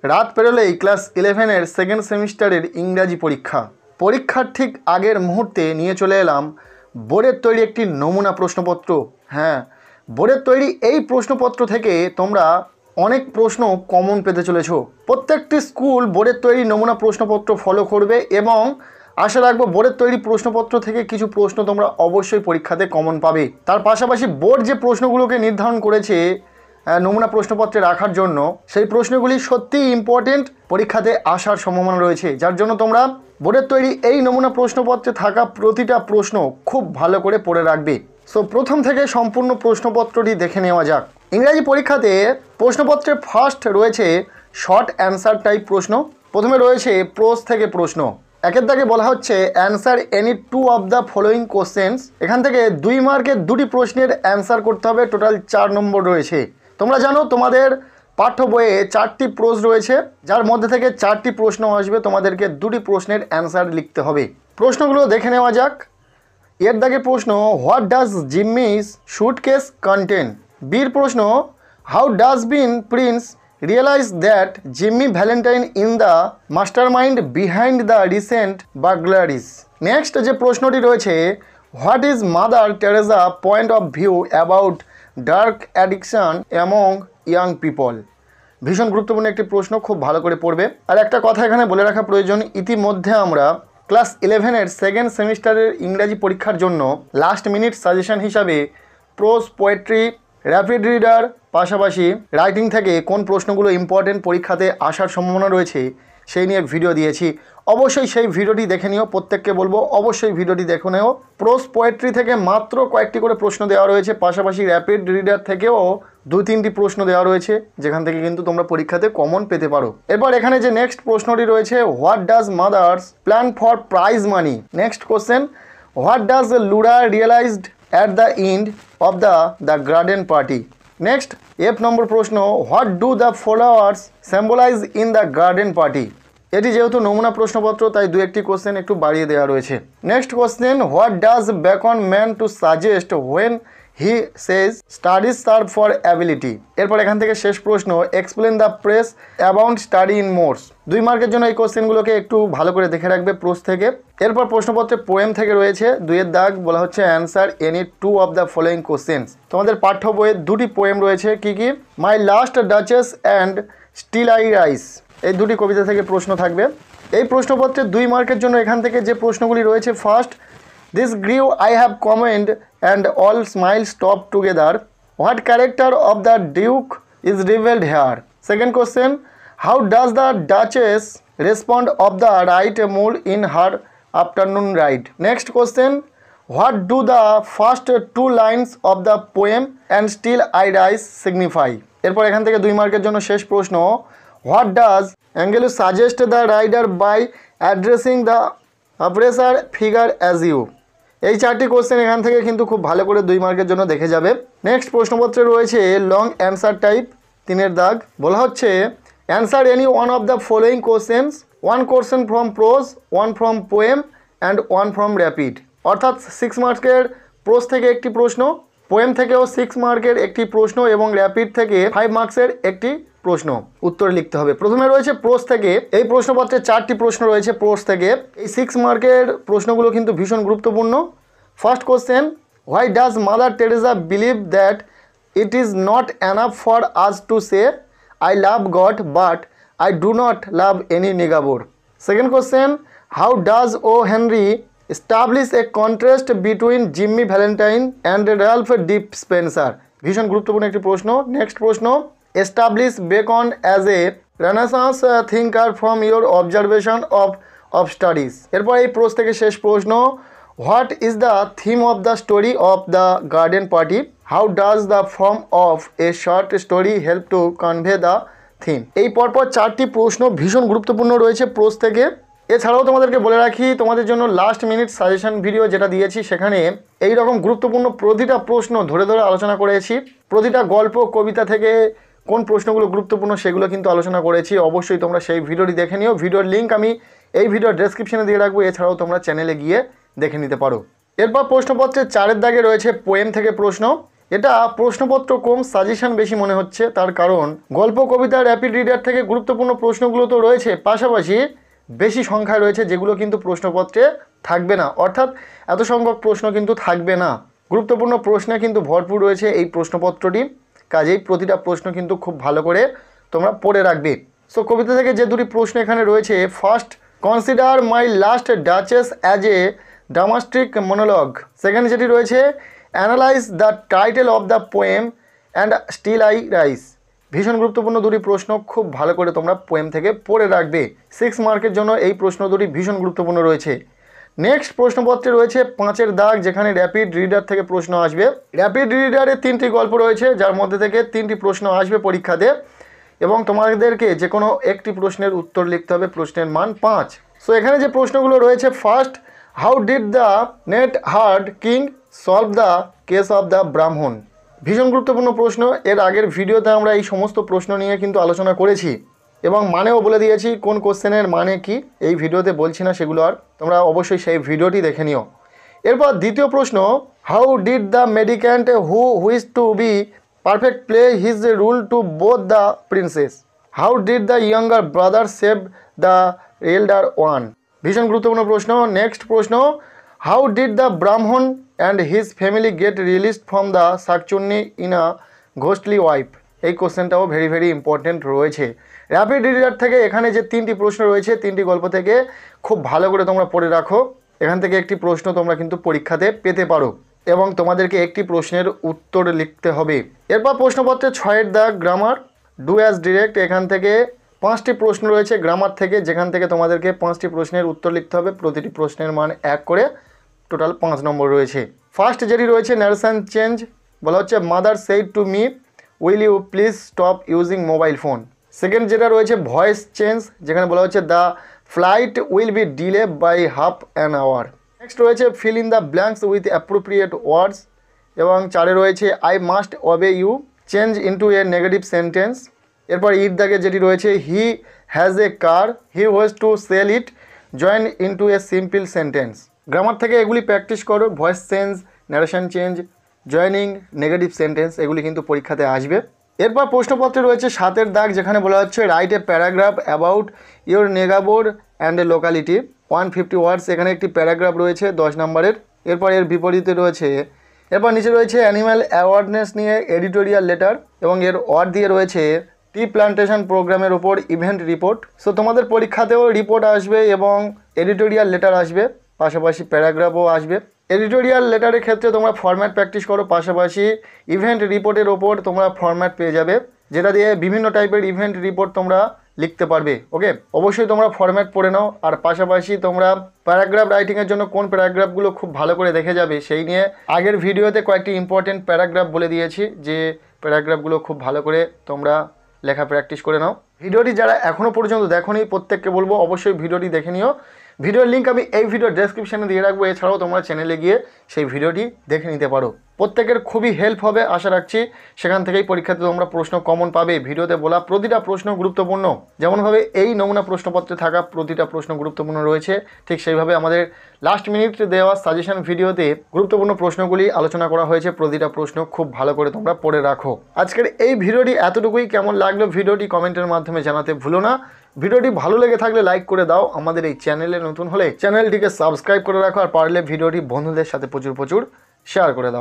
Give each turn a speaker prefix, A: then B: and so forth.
A: রাত পেরোলেই class 11-এর second সেমিস্টারের ইংরাজি পরীক্ষার ঠিক আগের মুহূর্তে নিয়ে চলে এলাম বোর্ডের তৈরি একটি নমুনা প্রশ্নপত্র। হ্যাঁ, বোর্ডের তৈরি এই প্রশ্নপত্র থেকে তোমরা অনেক প্রশ্ন কমন পেতে চলেছো। প্রত্যেকটি স্কুল বোর্ডের তৈরি নমুনা প্রশ্নপত্র ফলো করবে এবং আশা রাখবো বোর্ডের তৈরি প্রশ্নপত্র থেকে কিছু প্রশ্ন তোমরা অবশ্যই পরীক্ষাতে কমন পাবে। তার পাশাপাশি বোর্ড যে প্রশ্নগুলোকে নির্ধারণ করেছে নমুনা প্রশ্নপত্রে রাখার জন্য, সেই প্রশ্নগুলি সত্যিই ইম্পর্টেন্ট, পরীক্ষাতে আসার সম্ভাবনা রয়েছে, যার জন্য তোমরা বোর্ডের তৈরি এই নমুনা প্রশ্নপত্রে থাকা প্রতিটা প্রশ্ন খুব ভালো করে পড়ে রাখবে। সো প্রথম থেকে সম্পূর্ণ প্রশ্নপত্রটি দেখে নেওয়া যাক। ইংরাজি পরীক্ষাতে প্রশ্নপত্রে ফার্স্ট রয়েছে শর্ট অ্যান্সার টাইপ প্রশ্ন। প্রথমে রয়েছে প্রোজ থেকে প্রশ্ন। একের দাগে বলা হচ্ছে answer any two of the following questions. এখান থেকে 2 মার্কের 2টি প্রশ্নের অ্যান্সার করতে হবে। টোটাল 4 নম্বর রয়েছে। তোমরা জানো তোমাদের পাঠ্য বইয়ে 4টি প্রোজ রয়েছে, যার মধ্যে থেকে 4টি প্রশ্ন আসবে, তোমাদেরকে 2টি প্রশ্নের অ্যান্সার লিখতে হবে। প্রশ্নগুলো দেখে নেওয়া যাক। এর দাগে প্রশ্ন what does Jimmy's suitcase contain. বীর প্রশ্ন how does Ben Price realise that Jimmy Valentine is the mastermind behind the recent burglaries. Next যে প্রশ্নটি রয়েছে what is Mother Teresa point of view about drug addiction among young people. ভীষণ গুরুত্বপূর্ণ একটি প্রশ্ন, খুব ভালো করে পড়বে। আর একটা কথা এখানে বলে রাখা প্রয়োজন, ইতিমধ্যে আমরা ক্লাস 11-এর সেকেন্ড সেমিস্টারের ইংরাজি পরীক্ষার জন্য লাস্ট মিনিট সাজেশন হিসাবে প্রোজ, পোয়েট্রি, র্যাপিড রিডার, পাশাপাশি রাইটিং থেকে কোন প্রশ্নগুলো ইম্পর্টেন্ট পরীক্ষাতে আসার সম্ভাবনা রয়েছে সেই নিয়ে ভিডিও দিয়েছি। অবশ্যই সেই ভিডিওটি দেখে নিও। প্রত্যেককে বলবো অবশ্যই ভিডিওটি দেখে নেও। প্রোজ, পোয়েট্রি থেকে মাত্র কয়েকটি করে প্রশ্ন দেওয়া রয়েছে, পাশাপাশি র্যাপিড রিডার থেকেও 2-3টি প্রশ্ন দেওয়া রয়েছে, যেখান থেকে কিন্তু তোমরা পরীক্ষাতে কমন পেতে পারো। এরপর এখানে যে নেক্সট প্রশ্নটি রয়েছে what does mother's plan for prize money. Next question what does Laura realised at the end of the garden party. Next এফ নম্বর প্রশ্ন what do the flowers symbolise in the garden party. এটি যেহেতু নমুনা প্রশ্নপত্র তাই 2-1টি question একটু বাড়িয়ে দেওয়া রয়েছে। Next question what does beacon man to suggest when he Sage studies serve for ability. এরপর এখান থেকে শেষ প্রশ্ন explain the press about study in Morse. 2 মার্কের জন্য এই কোশ্চেনগুলোকে একটু ভালো করে দেখে রাখবে প্রোজ থেকে। এরপর প্রশ্নপত্রে পোয়েম থেকে রয়েছে 2-এর দাগ, বলা হচ্ছে answer any two of the following questions. তোমাদের পাঠ্য বইয়ে 2টি পোয়েম রয়েছে। কি কি? My last duchess and still I rise. এই 2টি কবিতা থেকে প্রশ্ন থাকবে। এই প্রশ্নপত্রে 2 মার্কের জন্য এখান থেকে যে প্রশ্নগুলি রয়েছে first this grew I have command and all smile stop together. What character of the duke is revealed here. Second question how does the duchess respond of the white mule in her afternoon ride. Next question what do the first 2 lines of the poem and still I rise signify. এরপর এখান থেকে 2 মার্কের জন্য শেষ প্রশ্ন what does Angelou suggest the reader by addressing the oppressor figure as you. এই 4টি question এখান থেকে কিন্তু খুব ভালো করে 2 মার্কের জন্য দেখে যাবে। নেক্সট প্রশ্নপত্রে রয়েছে লং অ্যান্সার টাইপ, 3-এর দাগ, বলা হচ্ছে answer any one of the following questions, 1 question from pros, 1 from poem and 1 from rapid. অর্থাৎ 6 মার্কের প্রোজ থেকে একটি প্রশ্ন, পোয়েম থেকেও 6 মার্কের একটি প্রশ্ন এবং র্যাপিড থেকে 5 মার্কসের একটি প্রশ্ন উত্তর লিখতে হবে। প্রথমে রয়েছে প্রোজ থেকে। এই প্রশ্নপত্রে 4টি প্রশ্ন রয়েছে প্রোজ থেকে। এই 6 মার্কের প্রশ্নগুলো কিন্তু ভীষণ গুরুত্বপূর্ণ। First question why does Mother Teresa believe that it is not enough for us to say I love God but I do not love any neighbour. Second question how does O Henry establish a contrast between Jimmy Valentine and Ralph D Spencer. ভীষণ গুরুত্বপূর্ণ একটি প্রশ্ন। Next প্রশ্ন establish Bacon as a Renaissance thinker from your observation of studies. এরপর এই প্রশ্ন থেকে শেষ প্রশ্ন what is the theme of the story of the garden party? How does the form of a short story help to convey the theme? এই পরপর 4টি প্রশ্ন ভীষণ গুরুত্বপূর্ণ রয়েছে প্রশ্ন থেকে। এছাড়াও তোমাদেরকে বলে রাখি তোমাদের জন্য লাস্ট মিনিট সাজেশন ভিডিও যেটা দিয়েছি সেখানে এই রকম গুরুত্বপূর্ণ প্রতিটা প্রশ্ন ধরে ধরে আলোচনা করেছি। প্রতিটা গল্প, কবিতা থেকে কোন প্রশ্নগুলো গুরুত্বপূর্ণ সেগুলো কিন্তু আলোচনা করেছি। অবশ্যই তোমরা সেই ভিডিওটি দেখে নিও। ভিডিওর লিঙ্ক আমি এই ভিডিওর ডেসক্রিপশনে দিয়ে রাখবো। এছাড়াও তোমরা চ্যানেলে গিয়ে দেখে নিতে পারো। এরপর প্রশ্নপত্রের 4-এর দাগে রয়েছে পোয়েম থেকে প্রশ্ন। এটা প্রশ্নপত্র কম, সাজেশন বেশি মনে হচ্ছে। তার কারণ গল্প, কবিতা, র্যাপিড রিডার থেকে গুরুত্বপূর্ণ প্রশ্নগুলো তো রয়েছে, পাশাপাশি বেশি সংখ্যায় রয়েছে যেগুলো কিন্তু প্রশ্নপত্রে থাকবে না, অর্থাৎ এত সংখ্যক প্রশ্ন কিন্তু থাকবে না। গুরুত্বপূর্ণ প্রশ্নে কিন্তু ভরপুর রয়েছে এই প্রশ্নপত্রটি, কাজেই প্রতিটা প্রশ্ন কিন্তু খুব ভালো করে তোমরা পড়ে রাখবে। সো কবিতা থেকে যে দুটি প্রশ্ন এখানে রয়েছে, first, consider my last duchess as a dramatic monologue. Second যেটি রয়েছে, analyse the title of the poem and still I rise. ভীষণ গুরুত্বপূর্ণ দুটি প্রশ্ন, খুব ভালো করে তোমরা পোয়েম থেকে পড়ে রাখবে। 6 মার্কের জন্য এই প্রশ্ন দুটি ভীষণ গুরুত্বপূর্ণ রয়েছে। নেক্সট প্রশ্নপত্রে রয়েছে 5-এর দাগ, যেখানে র্যাপিড রিডার থেকে প্রশ্ন আসবে। র্যাপিড রিডারে 3টি গল্প রয়েছে, যার মধ্যে থেকে 3টি প্রশ্ন আসবে পরীক্ষাতে, এবং তোমাদেরকে যে কোনো একটি প্রশ্নের উত্তর লিখতে হবে, প্রশ্নের মান 5। সো এখানে যে প্রশ্নগুলো রয়েছে, first, how did the net hard king solve the case of the ব্রাহ্মণ। ভীষণ গুরুত্বপূর্ণ প্রশ্ন। এর আগের ভিডিওতে আমরা এই সমস্ত প্রশ্ন নিয়ে কিন্তু আলোচনা করেছি এবং মানেও বলে দিয়েছি কোন কোশ্চেনের মানে কি। এই ভিডিওতে বলছি না সেগুলো, আর তোমরা অবশ্যই সেই ভিডিওটি দেখে নিও। এরপর দ্বিতীয় প্রশ্ন, how did the mendicant who wished to be perfect play his role to both the princes. How did the younger brother save the elder one. ভীষণ গুরুত্বপূর্ণ প্রশ্ন। নেক্সট প্রশ্ন, how did the Brahmin and his family get released from the Shakchunni in a ghostly wife. এই কোশ্চেনটাও very important রয়েছে। Rapid reader থেকে এখানে যে 3টি প্রশ্ন রয়েছে, 3টি গল্প থেকে খুব ভালো করে তোমরা পড়ে রাখো। এখান থেকে একটি প্রশ্ন তোমরা কিন্তু পরীক্ষাতে পেতে পারো এবং তোমাদেরকে একটি প্রশ্নের উত্তর লিখতে হবে। এরপর প্রশ্নপত্রে 6-এর দাগ, গ্রামার, ডু অ্যাজ ডিরেক্ট। এখান থেকে 5টি প্রশ্ন রয়েছে গ্রামার থেকে, যেখান থেকে তোমাদেরকে 5টি প্রশ্নের উত্তর লিখতে হবে। প্রতিটি প্রশ্নের মান 1 করে, টোটাল 5 নম্বর রয়েছে। ফার্স্ট যেটি রয়েছে, ন্যারেশন চেঞ্জ, বলা হচ্ছে mother said to me will you please stop using mobile phone. Second যেটা রয়েছে, ভয়েস চেঞ্জ, যেখানে বলা হচ্ছে the flight will be delay by half an hour. Next রয়েছে fill in the blanks with appropriate words, এবং 4-এ রয়েছে I must obey you, change into a negative sentence. এরপর ইট দাগে যেটি রয়েছে, he has a car, he was to sell it, join into a simple sentence. Grammar থেকে এগুলি প্র্যাকটিস করো, voice change, narration change, joining, negative sentence, এগুলি কিন্তু পরীক্ষাতে আসবে। এরপর প্রশ্নপত্রে রয়েছে 7-এর দাগ, যেখানে বলা হচ্ছে write a paragraph about your neighbour and a locality, 150 words. এখানে একটি প্যারাগ্রাফ রয়েছে 10 নম্বরের। এরপর এর বিপরীতে রয়েছে, এরপর নিচে রয়েছে অ্যানিম্যাল অ্যাওয়ারনেস নিয়ে এডিটোরিয়াল লেটার, এবং এর ওয়ার্ড দিয়ে রয়েছে টি প্লান্টেশন প্রোগ্রামের ওপর ইভেন্ট রিপোর্ট। সো তোমাদের পরীক্ষাতেও রিপোর্ট আসবে এবং এডিটোরিয়াল লেটার আসবে, পাশাপাশি প্যারাগ্রাফও আসবে। এডিটোরিয়াল লেটারের ক্ষেত্রে তোমরা ফরম্যাট প্র্যাকটিস করো, পাশাপাশি ইভেন্ট রিপোর্টের ওপর তোমরা ফরম্যাট পেয়ে যাবে, যেটা দিয়ে বিভিন্ন টাইপের ইভেন্ট রিপোর্ট তোমরা লিখতে পারবে। ওকে, অবশ্যই তোমরা ফরম্যাট পড়ে নাও। আর পাশাপাশি তোমরা প্যারাগ্রাফ রাইটিংয়ের জন্য কোন প্যারাগ্রাফগুলো খুব ভালো করে দেখে যাবে, সেই নিয়ে আগের ভিডিওতে কয়েকটি ইম্পর্টেন্ট প্যারাগ্রাফ বলে দিয়েছি, যে প্যারাগ্রাফগুলো খুব ভালো করে তোমরা লেখা প্র্যাকটিস করে নাও। ভিডিওটি যারা এখনও পর্যন্ত দেখোনি, প্রত্যেককে বলবো অবশ্যই ভিডিওটি দেখে নিও। ভিডিওর লিঙ্ক আমি এই ভিডিওর ডেসক্রিপশানে দিয়ে রাখবো। এছাড়াও তোমরা চ্যানেলে গিয়ে সেই ভিডিওটি দেখে নিতে পারো। প্রত্যেকের খুবই হেল্প হবে আশা রাখছি। সেখান থেকেই পরীক্ষাতে তোমরা প্রশ্ন কমন পাবে। ভিডিওতে বলা প্রতিটা প্রশ্ন গুরুত্বপূর্ণ, যেমনভাবে এই নমুনা প্রশ্নপত্রে থাকা প্রতিটা প্রশ্ন গুরুত্বপূর্ণ রয়েছে, ঠিক সেইভাবে আমাদের লাস্ট মিনিট দেওয়া সাজেশন ভিডিওতে গুরুত্বপূর্ণ প্রশ্নগুলি আলোচনা করা হয়েছে। প্রতিটা প্রশ্ন খুব ভালো করে তোমরা পড়ে রাখো। আজকের এই ভিডিওটি এতটুকুই। কেমন লাগলো ভিডিওটি কমেন্টের মাধ্যমে জানাতে ভুলো না। ভিডিওটি ভালো লেগে থাকলে লাইক করে দাও। আমাদের এই চ্যানেলে নতুন হলে চ্যানেলটিকে সাবস্ক্রাইব করে রাখো, আর পারলে ভিডিওটি বন্ধুদের সাথে প্রচুর শেয়ার করে দাও।